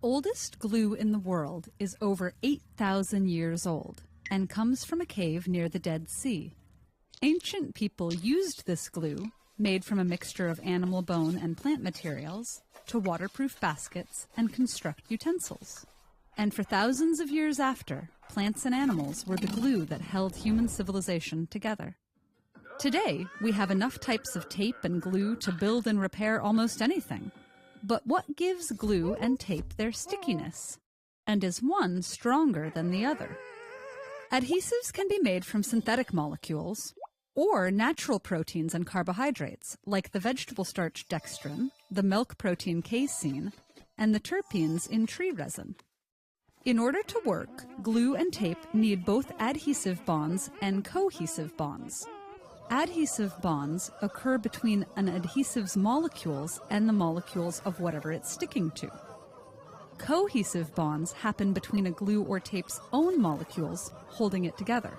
oldest glue in the world is over 8,000 years old and comes from a cave near the Dead Sea. Ancient people used this glue, made from a mixture of animal bone and plant materials, to waterproof baskets and construct utensils. And for thousands of years after, plants and animals were the glue that held human civilization together. Today, we have enough types of tape and glue to build and repair almost anything. But what gives glue and tape their stickiness? And is one stronger than the other? Adhesives can be made from synthetic molecules or natural proteins and carbohydrates, like the vegetable starch dextrin, the milk protein casein, and the terpenes in tree resin. In order to work, glue and tape need both adhesive bonds and cohesive bonds. Adhesive bonds occur between an adhesive's molecules and the molecules of whatever it's sticking to. Cohesive bonds happen between a glue or tape's own molecules, holding it together.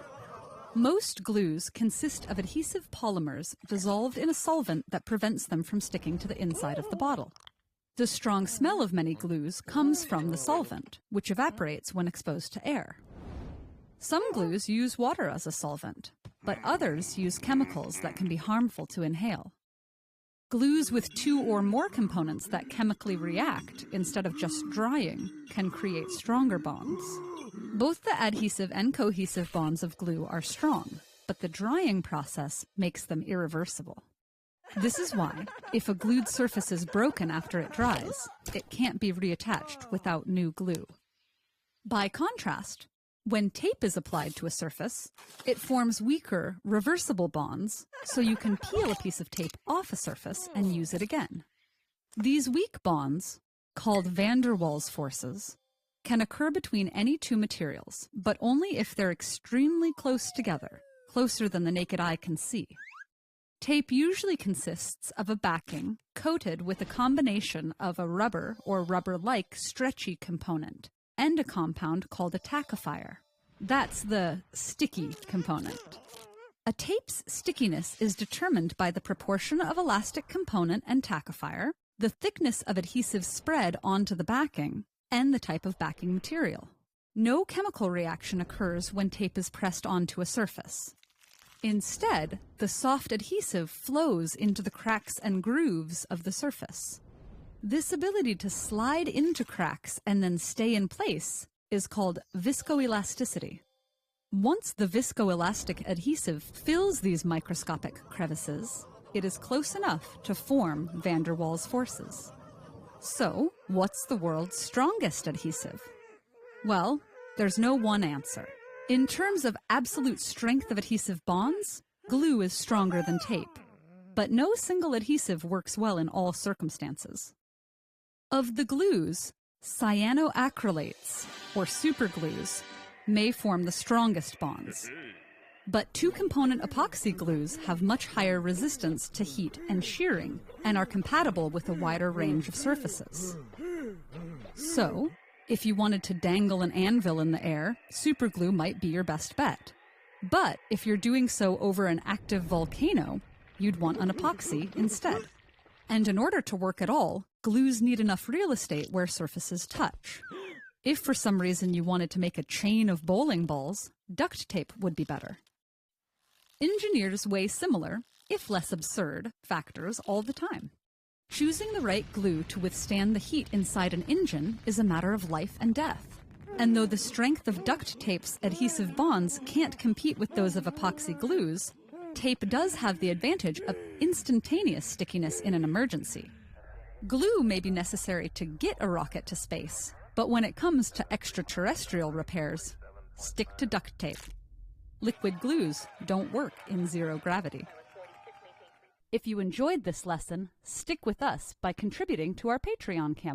Most glues consist of adhesive polymers dissolved in a solvent that prevents them from sticking to the inside of the bottle. The strong smell of many glues comes from the solvent, which evaporates when exposed to air. Some glues use water as a solvent, but others use chemicals that can be harmful to inhale. Glues with two or more components that chemically react instead of just drying can create stronger bonds. Both the adhesive and cohesive bonds of glue are strong, but the drying process makes them irreversible. This is why, if a glued surface is broken after it dries, it can't be reattached without new glue. By contrast, when tape is applied to a surface, it forms weaker, reversible bonds, so you can peel a piece of tape off a surface and use it again. These weak bonds, called van der Waals forces, can occur between any two materials, but only if they're extremely close together, closer than the naked eye can see. Tape usually consists of a backing coated with a combination of a rubber or rubber-like stretchy component and a compound called a tackifier. That's the sticky component. A tape's stickiness is determined by the proportion of elastic component and tackifier, the thickness of adhesive spread onto the backing, and the type of backing material. No chemical reaction occurs when tape is pressed onto a surface. Instead, the soft adhesive flows into the cracks and grooves of the surface. This ability to slide into cracks and then stay in place is called viscoelasticity. Once the viscoelastic adhesive fills these microscopic crevices, it is close enough to form van der Waals forces. So, what's the world's strongest adhesive? Well, there's no one answer. In terms of absolute strength of adhesive bonds, glue is stronger than tape. But no single adhesive works well in all circumstances. Of the glues, cyanoacrylates, or superglues, may form the strongest bonds. But two-component epoxy glues have much higher resistance to heat and shearing and are compatible with a wider range of surfaces. So, if you wanted to dangle an anvil in the air, superglue might be your best bet. But if you're doing so over an active volcano, you'd want an epoxy instead. And in order to work at all, glues need enough real estate where surfaces touch. If for some reason you wanted to make a chain of bowling balls, duct tape would be better. Engineers weigh similar, if less absurd, factors all the time. Choosing the right glue to withstand the heat inside an engine is a matter of life and death. And though the strength of duct tape's adhesive bonds can't compete with those of epoxy glues, tape does have the advantage of instantaneous stickiness in an emergency. Glue may be necessary to get a rocket to space, but when it comes to extraterrestrial repairs, stick to duct tape. Liquid glues don't work in zero gravity. If you enjoyed this lesson, stick with us by contributing to our Patreon campaign.